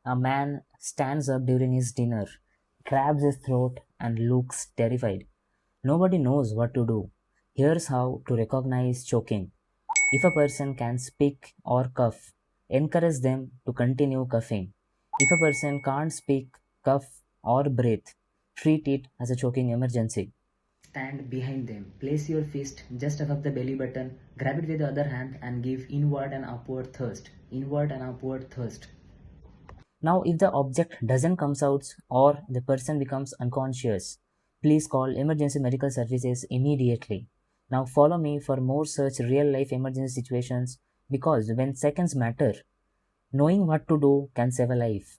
A man stands up during his dinner, grabs his throat, and looks terrified. Nobody knows what to do. Here's how to recognize choking. If a person can speak or cough, encourage them to continue coughing. If a person can't speak, cough, or breathe, treat it as a choking emergency. Stand behind them. Place your fist just above the belly button. Grab it with the other hand and give inward and upward thrust. Inward and upward thrust. Now, if the object doesn't come out or the person becomes unconscious, please call emergency medical services immediately. Now, follow me for more such real life emergency situations because when seconds matter, knowing what to do can save a life.